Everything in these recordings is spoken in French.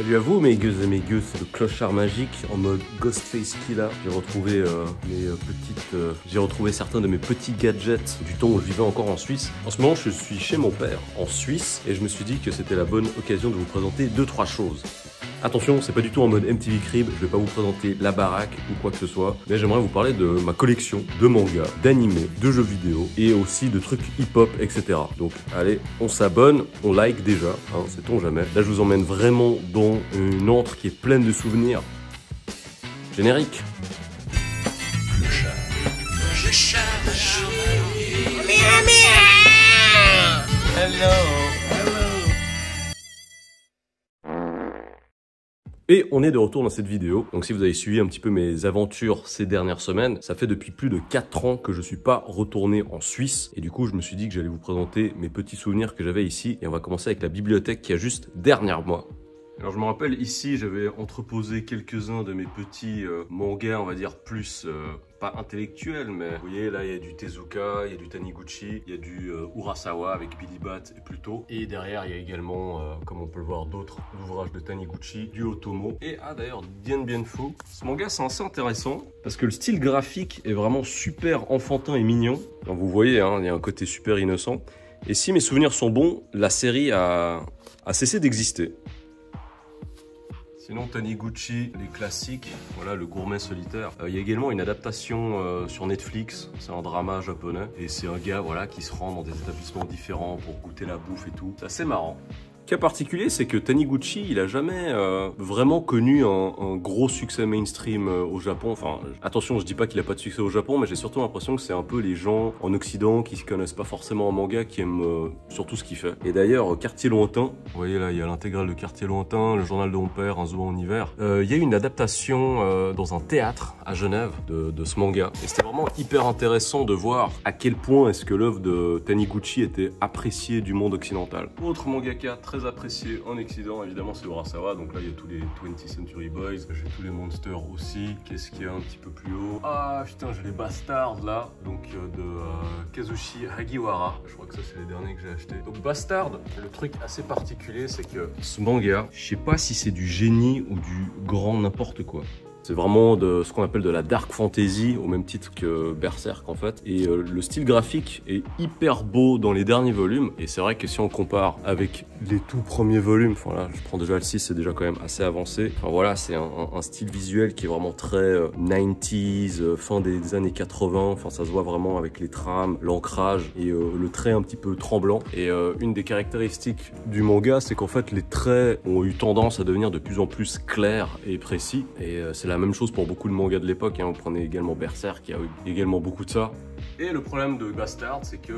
Salut à vous mes gueux et mes gueux, c'est le clochard magique en mode Ghostface Killah. J'ai retrouvé j'ai retrouvé certains de mes petits gadgets du temps où je vivais encore en Suisse. En ce moment je suis chez mon père en Suisse et je me suis dit que c'était la bonne occasion de vous présenter 2-3 choses. Attention, c'est pas du tout en mode MTV Crib, je vais pas vous présenter la baraque ou quoi que ce soit, mais j'aimerais vous parler de ma collection de mangas, d'animés, de jeux vidéo et aussi de trucs hip-hop, etc. Donc allez, on s'abonne, on like déjà, hein, sait-on jamais. Là je vous emmène vraiment dans une antre qui est pleine de souvenirs. Générique. Le chat. Hello. Et on est de retour dans cette vidéo, donc si vous avez suivi un petit peu mes aventures ces dernières semaines, ça fait depuis plus de 4 ans que je suis pas retourné en Suisse, et du coup je me suis dit que j'allais vous présenter mes petits souvenirs que j'avais ici, et on va commencer avec la bibliothèque qui a juste derrière moi. Alors je me rappelle ici, j'avais entreposé quelques-uns de mes petits mangas, on va dire plus, pas intellectuels, mais vous voyez là il y a du Tezuka, il y a du Taniguchi, il y a du Urasawa avec Billy Bat et Pluto. Et derrière il y a également, comme on peut le voir, d'autres ouvrages de Taniguchi, du Otomo. Et d'ailleurs Dien Bien Phu. Ce manga c'est assez intéressant parce que le style graphique est vraiment super enfantin et mignon. Donc, vous voyez, hein, il y a un côté super innocent. Et si mes souvenirs sont bons, la série a cessé d'exister. Sinon Taniguchi, les classiques, voilà le gourmet solitaire. Il y a également une adaptation sur Netflix, c'est un drama japonais. Et c'est un gars voilà, qui se rend dans des établissements différents pour goûter la bouffe et tout. C'est assez marrant. Le cas particulier, c'est que Taniguchi, il a jamais vraiment connu un gros succès mainstream au Japon. Enfin, attention, je dis pas qu'il a pas de succès au Japon, mais j'ai surtout l'impression que c'est un peu les gens en Occident qui se connaissent pas forcément en manga, qui aiment surtout ce qu'il fait. Et d'ailleurs, Quartier Lointain, vous voyez là, il y a l'intégrale de Quartier Lointain, Le Journal de mon père, Un zoo en hiver. Il y a eu une adaptation dans un théâtre à Genève de ce manga. Et c'était vraiment hyper intéressant de voir à quel point est-ce que l'œuvre de Taniguchi était appréciée du monde occidental. Autre mangaka très apprécié en Occident, évidemment c'est Urasawa, donc là il y a tous les 20th Century Boys, j'ai tous les monsters aussi. Qu'est-ce qu'il y a un petit peu plus haut? Ah putain, j'ai les Bastards là, donc de Kazushi Hagiwara, je crois que ça c'est les derniers que j'ai achetés. Donc Bastard, le truc assez particulier c'est que ce manga, je sais pas si c'est du génie ou du grand n'importe quoi. C'est vraiment de ce qu'on appelle de la dark fantasy, au même titre que Berserk en fait. Et le style graphique est hyper beau dans les derniers volumes. Et c'est vrai que si on compare avec les tout premiers volumes, enfin là je prends déjà le 6, c'est déjà quand même assez avancé. Enfin voilà, c'est un style visuel qui est vraiment très 90s, fin des années 80. Enfin ça se voit vraiment avec les trames, l'ancrage et le trait un petit peu tremblant. Et une des caractéristiques du manga, c'est qu'en fait les traits ont eu tendance à devenir de plus en plus clairs et précis. Et c'est la même chose pour beaucoup de mangas de l'époque, hein. Vous prenez également Berserk, qui a eu également beaucoup de ça. Et le problème de Bastard, c'est que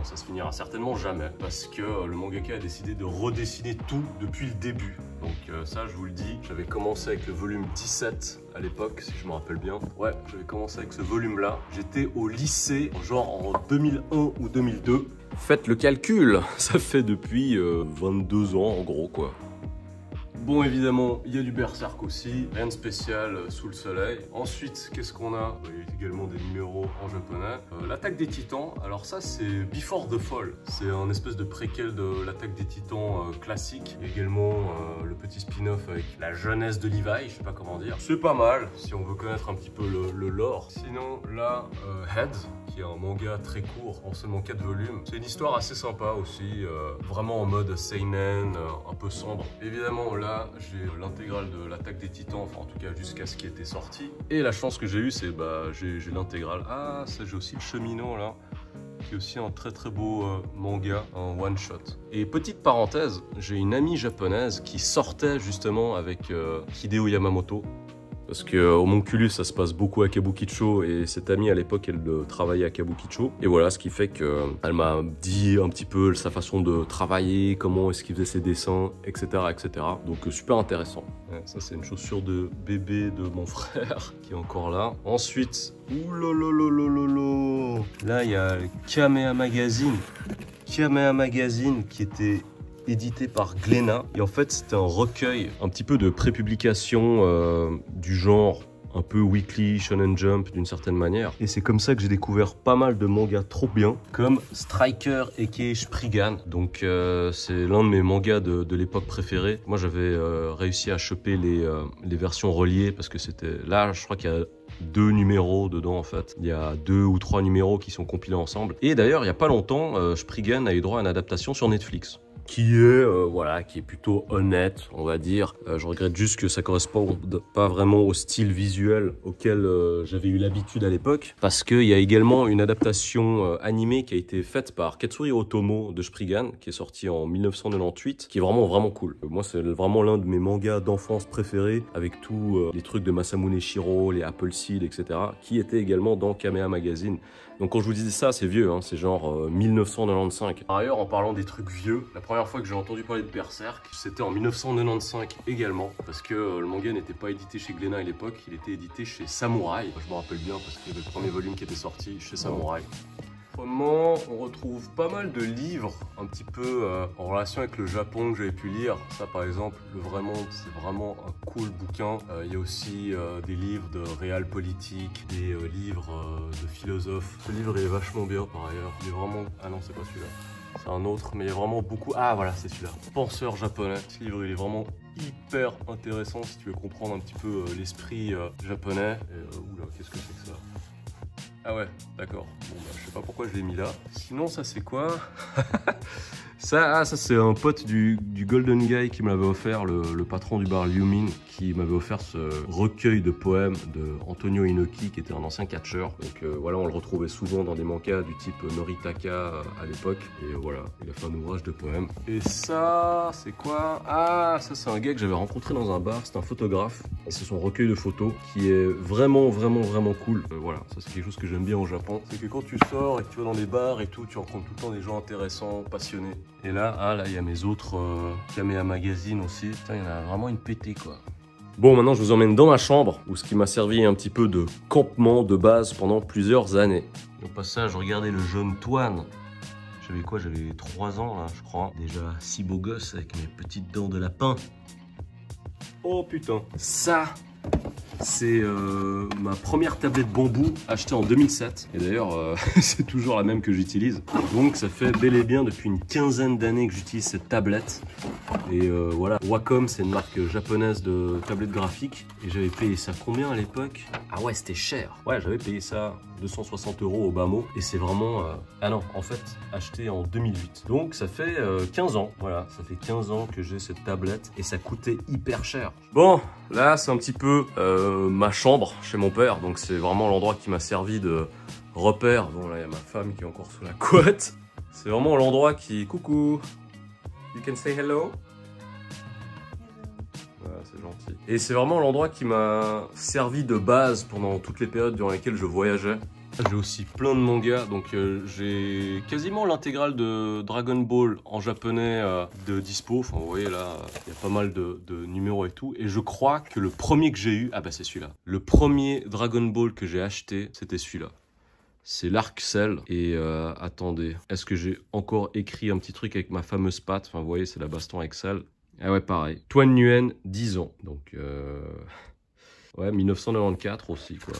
ça se finira certainement jamais, parce que le mangaka a décidé de redessiner tout depuis le début. Donc ça, je vous le dis, j'avais commencé avec le volume 17 à l'époque, si je me rappelle bien. Ouais, j'avais commencé avec ce volume-là. J'étais au lycée, genre en 2001 ou 2002. Faites le calcul, ça fait depuis 22 ans en gros, quoi. Bon, évidemment, il y a du Berserk aussi, rien de spécial sous le soleil. Ensuite, qu'est-ce qu'on a? Il y a également des numéros en japonais. L'attaque des titans, alors ça c'est Before the Fall. C'est un espèce de préquel de l'attaque des titans classique. Il y a également le petit spin-off avec la jeunesse de Levi, je sais pas comment dire. C'est pas mal, si on veut connaître un petit peu le lore. Sinon, là, Heads, qui est un manga très court, en seulement 4 volumes. C'est une histoire assez sympa aussi, vraiment en mode seinen, un peu sombre. Évidemment, là, j'ai l'intégrale de l'attaque des titans, enfin en tout cas jusqu'à ce qui était sorti. Et la chance que j'ai eue, c'est j'ai l'intégrale. Ah, ça j'ai aussi le cheminot là, qui est aussi un très très beau manga, un one shot. Et petite parenthèse, j'ai une amie japonaise qui sortait justement avec Hideo Yamamoto. Parce qu'au Homunculus, ça se passe beaucoup à Kabukicho et cette amie à l'époque, elle travaillait à Kabukicho. Et voilà, ce qui fait qu'elle m'a dit un petit peu sa façon de travailler, comment est-ce qu'il faisait ses dessins, etc. etc. Donc super intéressant. Ouais, ça, c'est une chaussure de bébé de mon frère qui est encore là. Ensuite, là, il y a le Kamea Magazine. Kamea Magazine qui était édité par Glénat. Et en fait, c'était un recueil un petit peu de prépublication du genre un peu weekly, Shonen Jump d'une certaine manière. Et c'est comme ça que j'ai découvert pas mal de mangas trop bien, comme Striker Eke Spriggan. Donc c'est l'un de mes mangas de l'époque préférée. Moi j'avais réussi à choper les versions reliées parce que c'était là, je crois qu'il y a 2 numéros dedans en fait. Il y a 2 ou 3 numéros qui sont compilés ensemble. Et d'ailleurs, il n'y a pas longtemps, Spriggan a eu droit à une adaptation sur Netflix. Qui est plutôt honnête, on va dire. Je regrette juste que ça correspond pas vraiment au style visuel auquel j'avais eu l'habitude à l'époque. Parce qu'il y a également une adaptation animée qui a été faite par Katsuri Otomo de Spriggan, qui est sortie en 1998, qui est vraiment cool. Moi, c'est vraiment l'un de mes mangas d'enfance préférés, avec tous les trucs de Masamune Shirow, les Appleseed, etc., qui étaient également dans Kamea Magazine. Donc quand je vous disais ça, c'est vieux, hein, c'est genre 1995. Par ailleurs, en parlant des trucs vieux, la première fois que j'ai entendu parler de Berserk, c'était en 1995 également, parce que le manga n'était pas édité chez Glénat à l'époque, il était édité chez Samurai. Je me rappelle bien parce que c'était le premier volume qui était sorti chez Samurai. Autrement, on retrouve pas mal de livres un petit peu en relation avec le Japon que j'avais pu lire. Ça par exemple, le Vrai Monde, c'est vraiment un cool bouquin. Il y a aussi des livres de réal politique, des livres de philosophes. Ce livre est vachement bien par ailleurs. Il est vraiment... Ah non, c'est pas celui-là. C'est un autre, mais il y a vraiment beaucoup... Ah voilà, c'est celui-là. Penseur japonais. Ce livre, il est vraiment hyper intéressant si tu veux comprendre un petit peu l'esprit japonais. Oula, qu'est-ce que c'est que ça? Ah ouais, d'accord. Bon, bah, je sais pas pourquoi je l'ai mis là. Sinon, ça c'est quoi? Ça c'est un pote du Golden Guy qui me l'avait offert, le patron du bar Liumin, qui m'avait offert ce recueil de poèmes de Antonio Inoki, qui était un ancien catcheur. Donc voilà, on le retrouvait souvent dans des mangas du type Noritaka à l'époque. Et voilà, il a fait un ouvrage de poèmes. Et ça, c'est quoi? Ah, ça c'est un gars que j'avais rencontré dans un bar, c'est un photographe. Et c'est son recueil de photos qui est vraiment cool. Voilà, ça c'est quelque chose que j'aime bien au Japon. C'est que quand tu sors et que tu vas dans des bars et tout, tu rencontres tout le temps des gens intéressants, passionnés. Et là, il y a mes autres Kamea Magazine aussi. Putain, il y en a vraiment une pétée, quoi. Bon, maintenant, je vous emmène dans ma chambre, où ce qui m'a servi un petit peu de campement de base pendant plusieurs années. Au passage, regardez le jeune Toine. J'avais quoi? J'avais 3 ans, là, je crois. Déjà si beau gosse, avec mes petites dents de lapin. Oh, putain. Ça, c'est ma première tablette bambou achetée en 2007. Et d'ailleurs, c'est toujours la même que j'utilise. Donc ça fait bel et bien depuis une quinzaine d'années que j'utilise cette tablette. Et voilà, Wacom, c'est une marque japonaise de tablettes graphiques. Et j'avais payé ça combien à l'époque? Ah ouais, c'était cher. Ouais, j'avais payé ça 260 € au bas mot. Et c'est vraiment... Ah non, en fait, acheté en 2008. Donc ça fait 15 ans. Voilà, ça fait 15 ans que j'ai cette tablette. Et ça coûtait hyper cher. Bon, là, c'est un petit peu ma chambre chez mon père. Donc c'est vraiment l'endroit qui m'a servi de repère. Bon, là, il y a ma femme qui est encore sous la couette. C'est vraiment l'endroit qui... Coucou. You can say hello. Voilà, c'est gentil. Et c'est vraiment l'endroit qui m'a servi de base pendant toutes les périodes durant lesquelles je voyageais. J'ai aussi plein de mangas, donc j'ai quasiment l'intégrale de Dragon Ball en japonais de dispo. Enfin, vous voyez là, il y a pas mal de numéros et tout. Et je crois que le premier que j'ai eu, ah bah c'est celui-là. Le premier Dragon Ball que j'ai acheté, c'était celui-là. C'est l'Arc Cell. Et attendez, est-ce que j'ai encore écrit un petit truc avec ma fameuse patte? Enfin, vous voyez, c'est la baston avec Cell. Ah ouais, pareil. Toine Nguyen, 10 ans. Donc, ouais, 1994 aussi, quoi.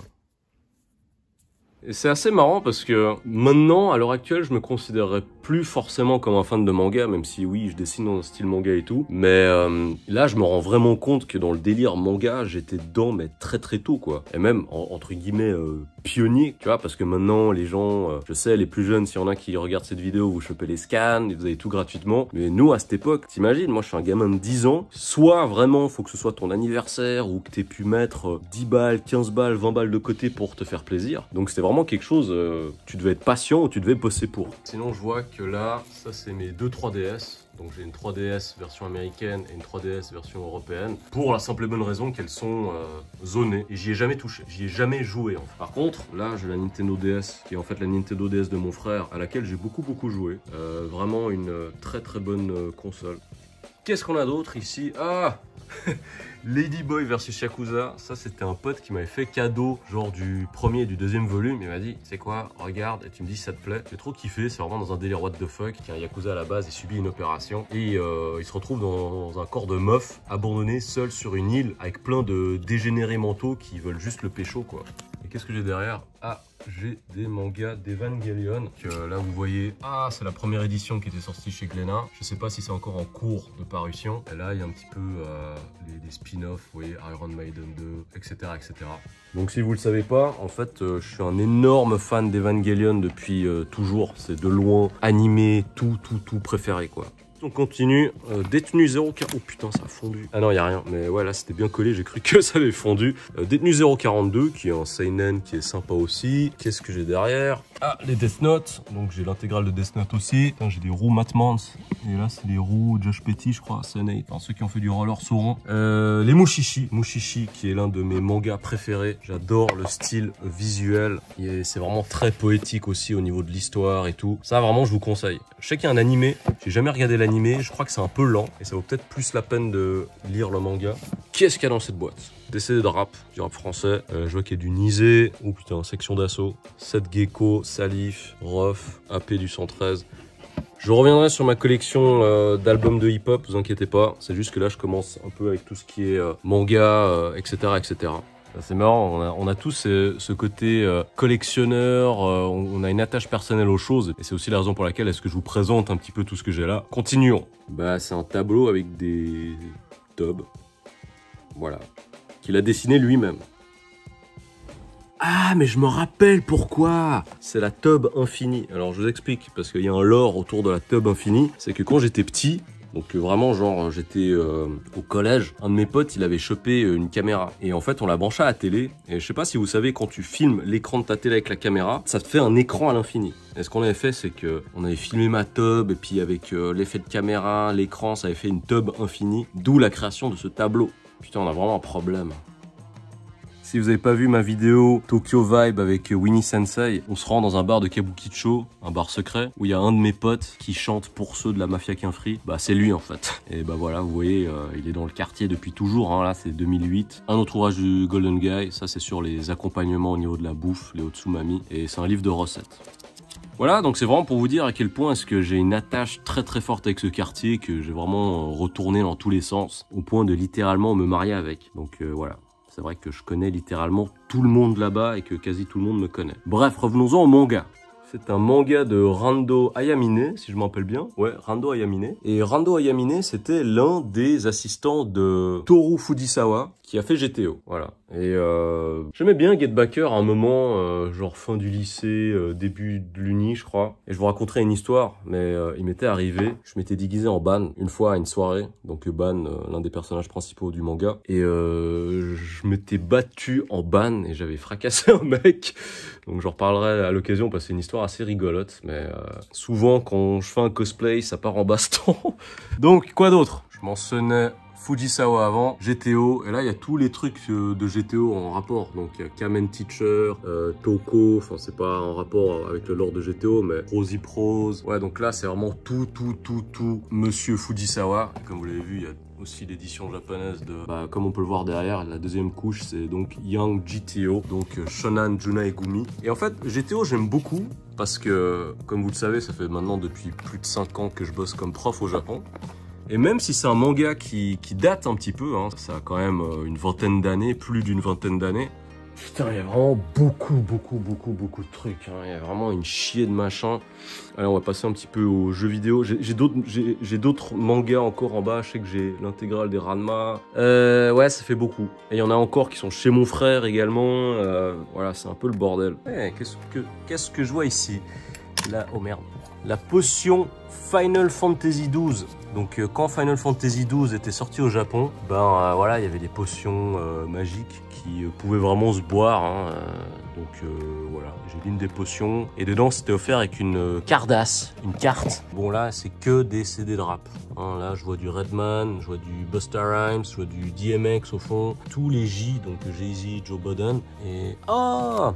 Et c'est assez marrant parce que maintenant, à l'heure actuelle, je me considérerais plus forcément comme un fan de manga, même si oui, je dessine dans un style manga et tout. Mais là, je me rends vraiment compte que dans le délire manga, j'étais dedans, mais très tôt, quoi. Et même, entre guillemets, pionnier, tu vois, parce que maintenant, les gens, je sais, les plus jeunes, s'il y en a qui regardent cette vidéo, vous chopez les scans, vous avez tout gratuitement. Mais nous, à cette époque, t'imagines, moi, je suis un gamin de 10 ans, soit vraiment, faut que ce soit ton anniversaire, ou que t'aies pu mettre 10 balles, 15 balles, 20 balles de côté pour te faire plaisir. Donc c'était vraiment quelque chose, tu devais être patient ou tu devais bosser pour. Sinon, je vois que là, ça c'est mes deux 3DS. Donc j'ai une 3DS version américaine et une 3DS version européenne. Pour la simple et bonne raison qu'elles sont zonées. Et j'y ai jamais touché, j'y ai jamais joué en fait. Par contre, là j'ai la Nintendo DS, qui est en fait la Nintendo DS de mon frère, à laquelle j'ai beaucoup joué. Vraiment une très bonne console. Qu'est-ce qu'on a d'autre ici? Ah Ladyboy versus Yakuza, ça c'était un pote qui m'avait fait cadeau, genre du premier et du deuxième volume. Il m'a dit, c'est quoi, regarde, et tu me dis si ça te plaît. J'ai trop kiffé, c'est vraiment dans un délire what the fuck. Un Yakuza à la base, il subit une opération et il se retrouve dans un corps de meuf, abandonné, seul sur une île, avec plein de dégénérés mentaux qui veulent juste le pécho, quoi. Et qu'est-ce que j'ai derrière? Ah, j'ai des mangas d'Evangelion. Là, vous voyez, ah, c'est la première édition qui était sortie chez Glénat. Je sais pas si c'est encore en cours de parution. Et là, il y a un petit peu les spin-offs, vous voyez, Iron Maiden 2, etc., etc. Donc, si vous le savez pas, en fait, je suis un énorme fan d'Evangelion depuis toujours. C'est de loin animé, tout préféré, quoi. On continue, détenu 0,40. Oh putain, ça a fondu. Ah non, il n'y a rien. Mais ouais, là, c'était bien collé. J'ai cru que ça avait fondu. Détenu 0,42, qui est un seinen qui est sympa aussi. Qu'est-ce que j'ai derrière? Ah, les Death Note. Donc, j'ai l'intégrale de Death Note aussi. J'ai des roues Matmans. Et là, c'est les roues Josh Petty, je crois. Senei. Enfin, ceux qui ont fait du roller sauront. Les Mushishi. Mushishi, qui est l'un de mes mangas préférés. J'adore le style visuel. C'est vraiment très poétique aussi au niveau de l'histoire et tout. Ça, vraiment, je vous conseille. Je sais qu'il y a un animé. J'ai jamais regardé l'animé. Je crois que c'est un peu lent. Et ça vaut peut-être plus la peine de lire le manga. Qu'est-ce qu'il y a dans cette boîte? Des CD de rap, du rap français. Je vois qu'il y a du Nizé. Oh putain, section d'assaut. 7 Gecko, Salif, Rof, AP du 113. Je reviendrai sur ma collection d'albums de hip-hop, vous inquiétez pas. C'est juste que là, je commence un peu avec tout ce qui est manga, etc., etc. C'est marrant, on a tous ce côté collectionneur, on a une attache personnelle aux choses. Et c'est aussi la raison pour laquelle est-ce que je vous présente un petit peu tout ce que j'ai là. Continuons. Bah, c'est un tableau avec des tubs. Voilà. Qu'il a dessiné lui-même. Ah, mais je me rappelle pourquoi. C'est la tub infinie. Alors, je vous explique, parce qu'il y a un lore autour de la tub infinie. C'est que quand j'étais petit, donc vraiment, genre, j'étais au collège, un de mes potes, il avait chopé une caméra. Et en fait, on l'a branché à la télé. Et je sais pas si vous savez, quand tu filmes l'écran de ta télé avec la caméra, ça te fait un écran à l'infini. Et ce qu'on avait fait, c'est que on avait filmé ma tub, et puis avec l'effet de caméra, l'écran, ça avait fait une tub infinie. D'où la création de ce tableau. Putain, on a vraiment un problème. Si vous n'avez pas vu ma vidéo Tokyo Vibe avec Winnie Sensei, on se rend dans un bar de Kabukicho, un bar secret, où il y a un de mes potes qui chante pour ceux de la Mafia Quinfri. Bah c'est lui en fait. Et bah voilà, vous voyez, il est dans le quartier depuis toujours, hein, là c'est 2008. Un autre ouvrage du Golden Guy, ça c'est sur les accompagnements au niveau de la bouffe, les Otsumami, et c'est un livre de recettes. Voilà, donc c'est vraiment pour vous dire à quel point est-ce que j'ai une attache très forte avec ce quartier, que j'ai vraiment retourné dans tous les sens, au point de littéralement me marier avec. Donc voilà. C'est vrai que je connais littéralement tout le monde là-bas et que quasi tout le monde me connaît. Bref, revenons-en au manga. C'est un manga de Rando Ayamine, si je m'en rappelle bien. Ouais, Rando Ayamine. Et Rando Ayamine, c'était l'un des assistants de Toru Fujisawa, qui a fait GTO. Voilà. Et j'aimais bien Get Backer à un moment, genre fin du lycée, début de l'uni, je crois. Et je vous raconterai une histoire, mais il m'était arrivé, je m'étais déguisé en Ban une fois à une soirée. Donc Ban, l'un des personnages principaux du manga. Et je m'étais battu en Ban et j'avais fracassé un mec. Donc j'en reparlerai à l'occasion parce que c'est une histoire assez rigolote. Mais souvent quand je fais un cosplay, ça part en baston. Donc quoi d'autre? Je mentionnais Fujisawa avant, GTO, et là il y a tous les trucs de GTO en rapport, donc il y a Kamen Teacher, Toko, enfin c'est pas en rapport avec le lore de GTO, mais Prosy Prose, ouais donc là c'est vraiment tout Monsieur Fujisawa, comme vous l'avez vu il y a aussi l'édition japonaise de, bah, comme on peut le voir derrière, la deuxième couche c'est donc Young GTO, donc Shonan Junaegumi, et en fait GTO j'aime beaucoup, parce que comme vous le savez ça fait maintenant depuis plus de 5 ans que je bosse comme prof au Japon. Et même si c'est un manga qui date un petit peu, hein, ça a quand même une vingtaine d'années, plus d'une vingtaine d'années. Putain, il y a vraiment beaucoup de trucs. Hein. Il y a vraiment une chier de machin. Allez, on va passer un petit peu aux jeux vidéo. J'ai d'autres mangas encore en bas. Je sais que j'ai l'intégrale des Ranma. Ouais, ça fait beaucoup. Et il y en a encore qui sont chez mon frère également. Voilà, c'est un peu le bordel. Hey, qu'est-ce que je vois ici? Là, oh merde. La potion Final Fantasy XII. Donc quand Final Fantasy XII était sorti au Japon, ben voilà, il y avait des potions magiques qui pouvaient vraiment se boire. Hein, donc voilà, j'ai l'une des potions. Et dedans, c'était offert avec une cardasse, une carte. Bon là, c'est que des CD de rap. Hein, là, je vois du Redman, je vois du Busta Rhymes, je vois du DMX au fond. Tous les J, donc Jay-Z, Joe Budden. Et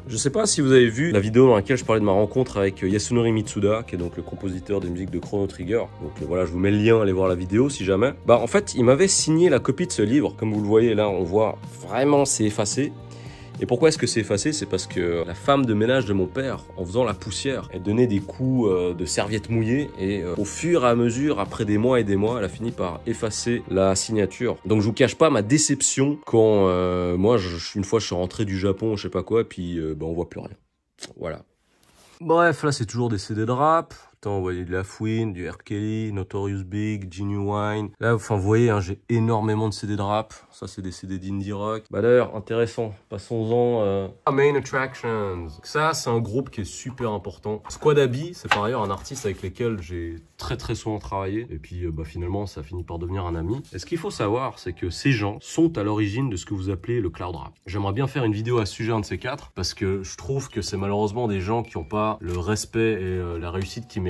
je sais pas si vous avez vu la vidéo dans laquelle je parlais de ma rencontre avec Yasunori Mitsuda, qui est donc le compositeur des musiques de Chrono Trigger. Donc voilà, je vous mets le lien, allez voir la vidéo si jamais. Bah en fait, il m'avait signé la copie de ce livre. Comme vous le voyez là, on voit vraiment c'est effacé. Et pourquoi est-ce que c'est effacé? C'est parce que la femme de ménage de mon père, en faisant la poussière, elle donnait des coups de serviette mouillée et au fur et à mesure, après des mois et des mois, elle a fini par effacer la signature. Donc je vous cache pas ma déception quand moi, une fois je suis rentré du Japon, je sais pas quoi, et puis bah, on voit plus rien. Voilà. Bref, là c'est toujours des CD de rap. Attends, vous voyez de la Fouine, du R. Kelly, Notorious Big, Genuine. Là, enfin, vous voyez, hein, j'ai énormément de CD de rap. Ça, c'est des CD d'indie rock. Bah d'ailleurs, intéressant. Passons-en Main Attractions. Ça, c'est un groupe qui est super important. Squad Abby, c'est par ailleurs un artiste avec lequel j'ai très souvent travaillé. Et puis, bah, finalement, ça finit par devenir un ami. Et ce qu'il faut savoir, c'est que ces gens sont à l'origine de ce que vous appelez le cloud rap. J'aimerais bien faire une vidéo à ce sujet, un de ces quatre, parce que je trouve que c'est malheureusement des gens qui n'ont pas le respect et la réussite qu'ils méritent.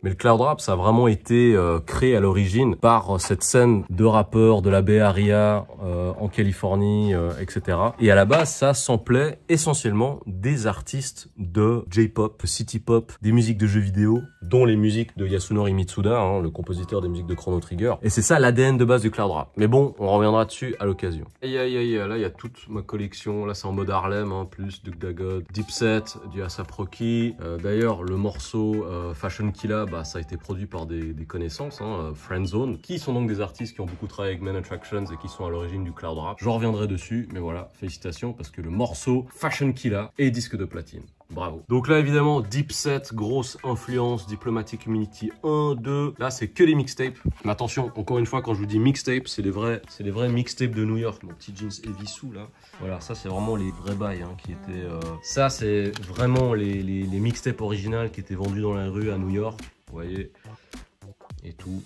Mais le cloud rap, ça a vraiment été créé à l'origine par cette scène de rappeurs de la Bay Area en Californie, etc. Et à la base, ça samplait essentiellement des artistes de J-pop, city pop, des musiques de jeux vidéo, dont les musiques de Yasunori Mitsuda, hein, le compositeur des musiques de Chrono Trigger. Et c'est ça l'ADN de base du cloud rap. Mais bon, on reviendra dessus à l'occasion. Aïe aïe aïe, là il y a toute ma collection. Là c'est en mode Harlem, hein, plus Duke Dagod, Dipset, du A$AP Rocky. D'ailleurs, le morceau Fashion Killa, bah, ça a été produit par des connaissances, hein, Friendzone, qui sont donc des artistes qui ont beaucoup travaillé avec Main Attractions et qui sont à l'origine du cloud rap. Je reviendrai dessus, mais voilà, félicitations parce que le morceau Fashion Killa est disque de platine. Bravo. Donc là, évidemment, Dipset, grosse influence, Diplomatic Immunity 1, 2. Là, c'est que les mixtapes. Mais attention, encore une fois, quand je vous dis mixtape, c'est les vrais mixtapes de New York. Mon petit jeans heavy sous, là. Voilà, ça, c'est vraiment les vrais bails, hein, qui étaient... Ça, c'est vraiment les mixtapes originales qui étaient vendus dans la rue à New York. Vous voyez, et tout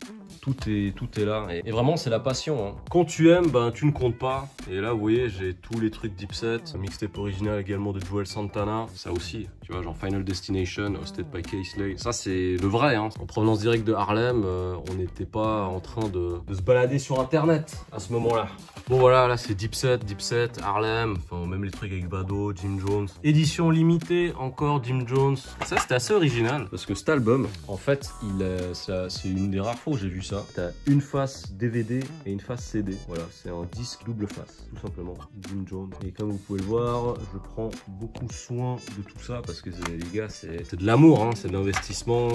est là. Et vraiment, c'est la passion. Hein. Quand tu aimes, ben, tu ne comptes pas. Et là, vous voyez, j'ai tous les trucs Dipset, mixtape original également de Joel Santana. Ça aussi, tu vois, genre Final Destination, hosted by K-Slay. Ça, c'est le vrai. Hein. En provenance directe de Harlem, on n'était pas en train de se balader sur Internet à ce moment-là. Bon, voilà, là, c'est Dipset, Harlem. Enfin, même les trucs avec Bado, Jim Jones. Édition limitée, encore Jim Jones. Ça, c'était assez original. Parce que cet album, en fait, c'est une des rares fois où j'ai vu ça. T'as une face DVD et une face CD. Voilà, c'est un disque double face, tout simplement. Jim Jones. Et comme vous pouvez le voir, je prends beaucoup soin de tout ça parce que les gars, c'est de l'amour, hein, c'est de l'investissement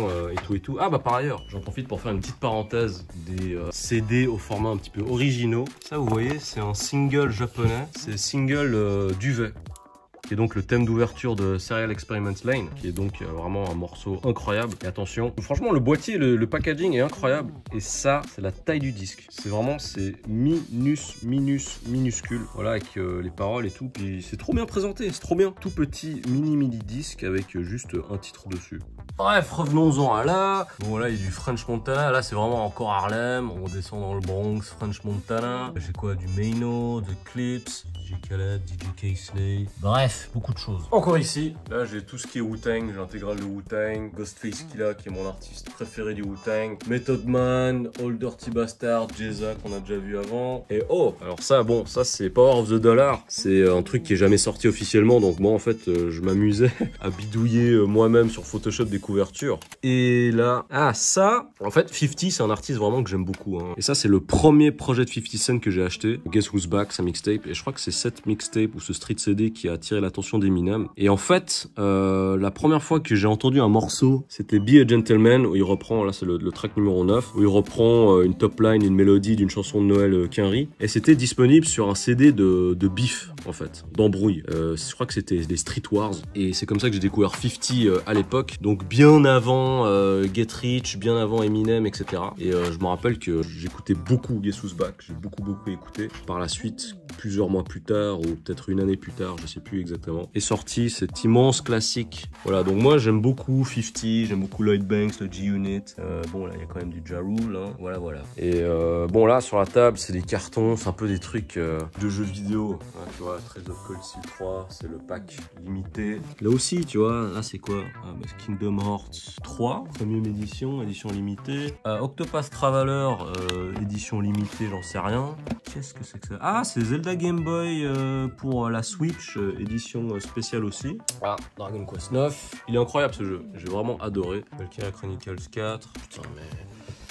et tout. Ah bah par ailleurs, j'en profite pour faire une petite parenthèse des CD au format un petit peu originaux. Ça, vous voyez, c'est un single japonais. C'est single Duvet, qui est donc le thème d'ouverture de Serial Experiments Lane, qui est donc vraiment un morceau incroyable. Et attention, franchement, le boîtier, le packaging est incroyable. Et ça, c'est la taille du disque. C'est vraiment, c'est minuscule. Voilà, avec les paroles et tout. Puis c'est trop bien présenté, c'est trop bien. Tout petit mini disque avec juste un titre dessus. Bref, revenons-en à là. Bon, voilà, il y a du French Montana. Là, c'est vraiment encore Harlem. On descend dans le Bronx, French Montana. J'ai quoi? Du Maino, de Clips, DJ Khaled, DJ K-Slay. Bref, beaucoup de choses. Encore ici, là, j'ai tout ce qui est Wu-Tang. J'ai l'intégrale de Wu-Tang. Ghostface Killah, qui est mon artiste préféré du Wu-Tang. Method Man, Old Dirty Bastard, Jeza, qu'on a déjà vu avant. Et oh, alors ça, bon, ça, c'est Power of the Dollar. C'est un truc qui est jamais sorti officiellement. Donc, moi, en fait, je m'amusais à bidouiller moi-même sur Photoshop des couvertures. Et là, ah, ça, en fait, 50, c'est un artiste vraiment que j'aime beaucoup. Hein. Et ça, c'est le premier projet de 50 Cent que j'ai acheté. Guess Who's Back, sa mixtape. Et je crois que c'est cette mixtape ou ce street CD qui a attiré l'attention d'Eminem. Et en fait, la première fois que j'ai entendu un morceau, c'était Be a Gentleman, où il reprend, là c'est le track numéro 9, où il reprend une top line, une mélodie d'une chanson de Noël Quinry. Et c'était disponible sur un CD de Beef, en fait, d'embrouille. Je crois que c'était des Street Wars. Et c'est comme ça que j'ai découvert 50 à l'époque. Donc bien avant Get Rich, bien avant Eminem, etc. Et je me rappelle que j'écoutais beaucoup Guess Who's Back. J'ai beaucoup écouté. Par la suite, plusieurs mois plus tard, ou peut-être une année plus tard, je sais plus exactement, est sorti cet immense classique. Voilà, donc moi j'aime beaucoup 50, j'aime beaucoup Lloyd Banks, le G-Unit. Bon là il y a quand même du Ja Rule, hein. Voilà. Et bon là sur la table c'est des cartons, c'est un peu des trucs de jeux vidéo. Hein, tu vois, 13 of Cold Steel 3, c'est le pack limité. Là aussi tu vois, là c'est quoi? Kingdom Hearts 3, premium édition limitée. Octopath Traveler, édition limitée, j'en sais rien. Qu'est-ce que c'est que ça? Ah, c'est Zelda Zelda Game Boy pour la Switch, édition spéciale aussi. Ah, Dragon Quest 9. Il est incroyable ce jeu, j'ai vraiment adoré. Valkyria Chronicles 4. Putain, mais...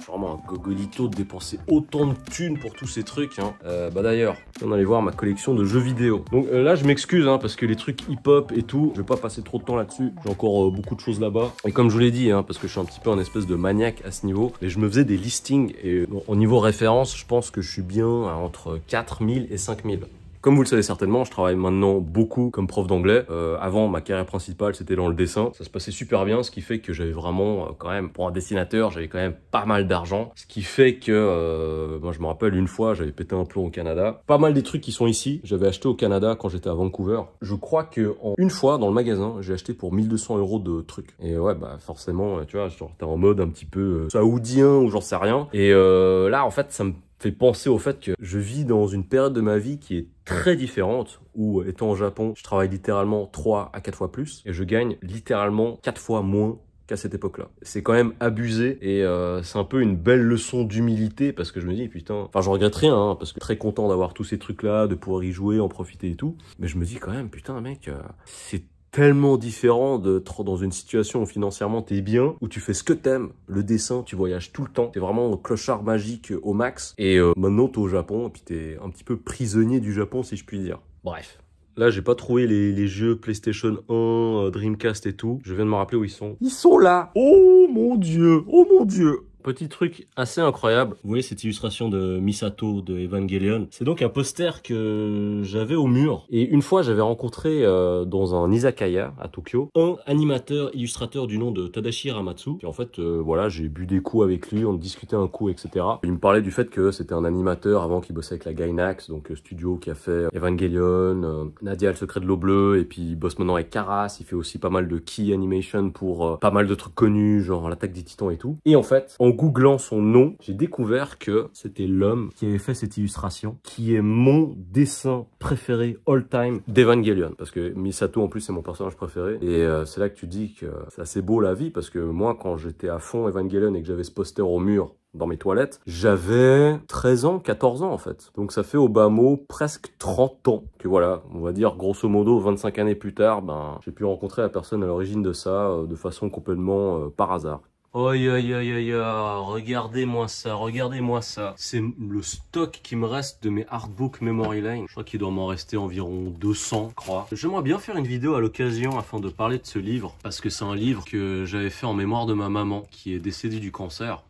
vraiment un gogolito de dépenser autant de thunes pour tous ces trucs. Hein. D'ailleurs, on allait voir ma collection de jeux vidéo. Donc là, je m'excuse hein, parce que les trucs hip-hop et tout, je vais pas passer trop de temps là-dessus. J'ai encore beaucoup de choses là-bas. Et comme je vous l'ai dit, hein, parce que je suis un petit peu un espèce de maniaque à ce niveau, et je me faisais des listings. Et au niveau référence, je pense que je suis bien entre 4000 et 5000. Comme vous le savez certainement, je travaille maintenant beaucoup comme prof d'anglais. Avant, ma carrière principale, c'était dans le dessin. Ça se passait super bien, ce qui fait que j'avais vraiment, quand même, pour un dessinateur, j'avais quand même pas mal d'argent. Ce qui fait que, moi je me rappelle une fois, j'avais pété un plomb au Canada. Pas mal des trucs qui sont ici, j'avais acheté au Canada quand j'étais à Vancouver. Je crois que une fois, dans le magasin, j'ai acheté pour 1200 € de trucs. Et ouais, bah forcément, tu vois, genre t'es en mode un petit peu saoudien ou j'en sais rien. Et là, en fait, ça me fait penser au fait que je vis dans une période de ma vie qui est très différente, où étant au Japon, je travaille littéralement 3 à 4 fois plus et je gagne littéralement 4 fois moins qu'à cette époque-là. C'est quand même abusé et c'est un peu une belle leçon d'humilité parce que je me dis putain, enfin je regrette rien hein, parce que très content d'avoir tous ces trucs-là, de pouvoir y jouer, en profiter et tout, mais je me dis quand même putain mec, c'est tellement différent d'être dans une situation où financièrement t'es bien, où tu fais ce que t'aimes, le dessin, tu voyages tout le temps, t'es vraiment un clochard magique au max, et maintenant t'es au Japon, et puis t'es un petit peu prisonnier du Japon si je puis dire. Bref. Là, j'ai pas trouvé les jeux PlayStation 1, Dreamcast et tout. Je viens de me rappeler où ils sont. Ils sont là! Oh mon dieu! Oh mon dieu! Petit truc assez incroyable. Vous voyez cette illustration de Misato de Evangelion. C'est donc un poster que j'avais au mur. Et une fois, j'avais rencontré dans un izakaya à Tokyo un animateur, illustrateur du nom de Tadashi Hiramatsu. Et en fait, voilà, j'ai bu des coups avec lui, on discutait un coup, etc. Il me parlait du fait que c'était un animateur avant qu'il bossait avec la Gainax, donc studio qui a fait Evangelion, Nadia le secret de l'eau bleue, et puis il bosse maintenant avec Karas. Il fait aussi pas mal de key animation pour pas mal de trucs connus, genre l'attaque des titans et tout. Et en fait, en googlant son nom, j'ai découvert que c'était l'homme qui avait fait cette illustration, qui est mon dessin préféré all time d'Evangelion. Parce que Misato, en plus, c'est mon personnage préféré. Et c'est là que tu dis que c'est assez beau la vie, parce que moi, quand j'étais à fond Evangelion et que j'avais ce poster au mur dans mes toilettes, j'avais 13 ans, 14 ans en fait. Donc ça fait au bas mot presque 30 ans que voilà, on va dire grosso modo 25 années plus tard, ben j'ai pu rencontrer la personne à l'origine de ça de façon complètement par hasard. Oi, oi, oi, oi, oi, regardez-moi ça, regardez-moi ça. C'est le stock qui me reste de mes artbooks Memory Lane. Je crois qu'il doit m'en rester environ 200, je crois. J'aimerais bien faire une vidéo à l'occasion afin de parler de ce livre, parce que c'est un livre que j'avais fait en mémoire de ma maman, qui est décédée du cancer.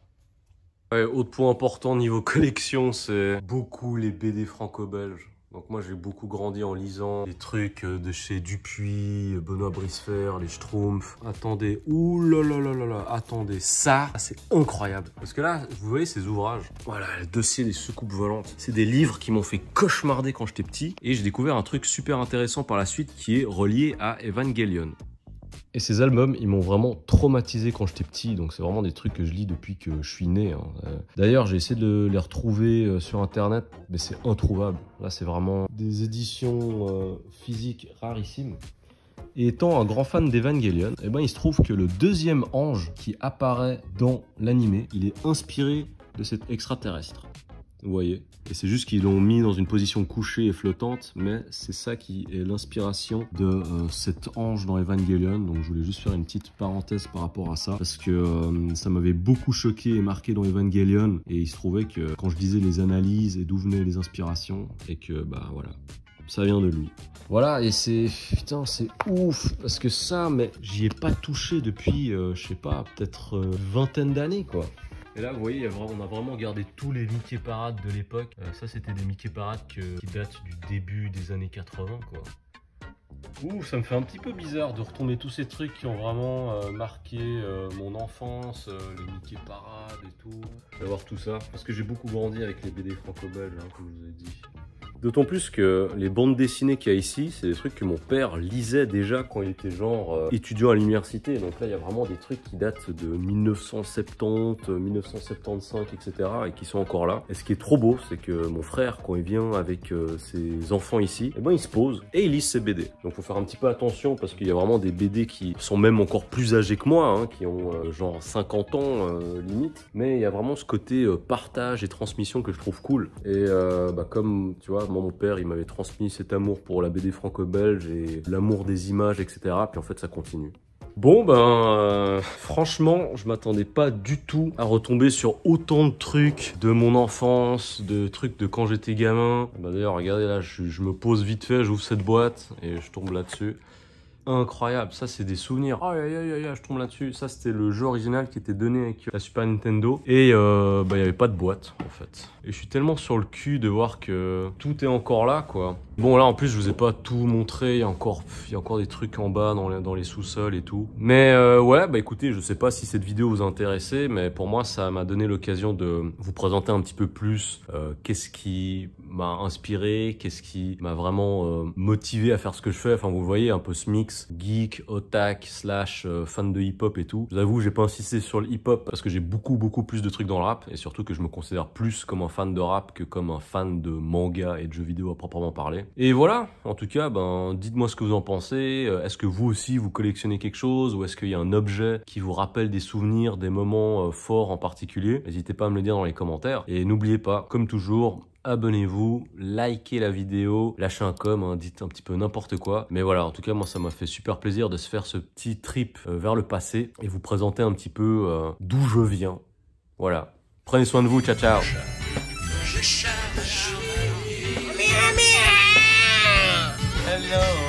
Ouais, autre point important niveau collection, c'est beaucoup les BD franco-belges. Donc moi j'ai beaucoup grandi en lisant des trucs de chez Dupuis, Benoît Brisefer, les Schtroumpfs. Attendez, ouh attendez, ça c'est incroyable. Parce que là, vous voyez ces ouvrages, voilà, le dossier des soucoupes volantes. C'est des livres qui m'ont fait cauchemarder quand j'étais petit. Et j'ai découvert un truc super intéressant par la suite qui est relié à Evangelion. Et ces albums, ils m'ont vraiment traumatisé quand j'étais petit, donc c'est vraiment des trucs que je lis depuis que je suis né. Hein. D'ailleurs, j'ai essayé de les retrouver sur internet, mais c'est introuvable. Là, c'est vraiment des éditions physiques rarissimes. Et étant un grand fan d'Evangelion, eh ben, il se trouve que le deuxième ange qui apparaît dans l'animé, il est inspiré de cet extraterrestre. Vous voyez, et c'est juste qu'ils l'ont mis dans une position couchée et flottante, mais c'est ça qui est l'inspiration de cet ange dans Evangelion. Donc je voulais juste faire une petite parenthèse par rapport à ça, parce que ça m'avait beaucoup choqué et marqué dans Evangelion, et il se trouvait que quand je lisais les analyses et d'où venaient les inspirations, et que bah voilà, ça vient de lui. Voilà, et c'est, putain, c'est ouf, parce que ça, mais j'y ai pas touché depuis, je sais pas, peut-être vingtaine d'années, quoi. Et là, vous voyez, on a vraiment gardé tous les Mickey Parades de l'époque. Ça, c'était des Mickey Parades qui datent du début des années 80, quoi. Ouh, ça me fait un petit peu bizarre de retomber tous ces trucs qui ont vraiment marqué mon enfance, les Mickey Parades et tout. D'avoir tout ça, parce que j'ai beaucoup grandi avec les BD franco-belges, hein, comme je vous ai dit. D'autant plus que les bandes dessinées qu'il y a ici, c'est des trucs que mon père lisait déjà quand il était genre étudiant à l'université. Donc là, il y a vraiment des trucs qui datent de 1970, 1975, etc. et qui sont encore là. Et ce qui est trop beau, c'est que mon frère, quand il vient avec ses enfants ici, eh ben, il se pose et il lit ses BD. Donc il faut faire un petit peu attention parce qu'il y a vraiment des BD qui sont même encore plus âgés que moi, hein, qui ont genre 50 ans limite. Mais il y a vraiment ce côté partage et transmission que je trouve cool. Et bah, comme tu vois, Moi, mon père, il m'avait transmis cet amour pour la BD franco-belge et l'amour des images, etc. Puis en fait, ça continue. Bon franchement, je m'attendais pas du tout à retomber sur autant de trucs de mon enfance, de trucs de quand j'étais gamin. D'ailleurs, regardez là, je me pose vite fait, j'ouvre cette boîte et je tombe là-dessus. Incroyable, ça c'est des souvenirs. Aïe aïe aïe aïe, je tombe là-dessus. Ça c'était le jeu original qui était donné avec la Super Nintendo. Et il y avait pas de boîte en fait. Et je suis tellement sur le cul de voir que tout est encore là quoi. Bon là en plus je vous ai pas tout montré, il y a encore des trucs en bas dans les sous-sols et tout. Mais ouais bah écoutez, je sais pas si cette vidéo vous intéressait, mais pour moi ça m'a donné l'occasion de vous présenter un petit peu plus qu'est-ce qui m'a inspiré, qu'est-ce qui m'a vraiment motivé à faire ce que je fais. Enfin vous voyez un peu ce mix geek, otak, / fan de hip-hop et tout. Je vous avoue j'ai pas insisté sur le hip-hop parce que j'ai beaucoup plus de trucs dans le rap et surtout que je me considère plus comme un fan de rap que comme un fan de manga et de jeux vidéo à proprement parler. Et voilà, en tout cas, dites-moi ce que vous en pensez. Est-ce que vous aussi, vous collectionnez quelque chose ou est-ce qu'il y a un objet qui vous rappelle des souvenirs, des moments forts en particulier? N'hésitez pas à me le dire dans les commentaires. Et n'oubliez pas, comme toujours, abonnez-vous, likez la vidéo, lâchez un com, dites un petit peu n'importe quoi. Mais voilà, en tout cas, moi, ça m'a fait super plaisir de se faire ce petit trip vers le passé et vous présenter un petit peu d'où je viens. Voilà. Prenez soin de vous, ciao ciao. Hello.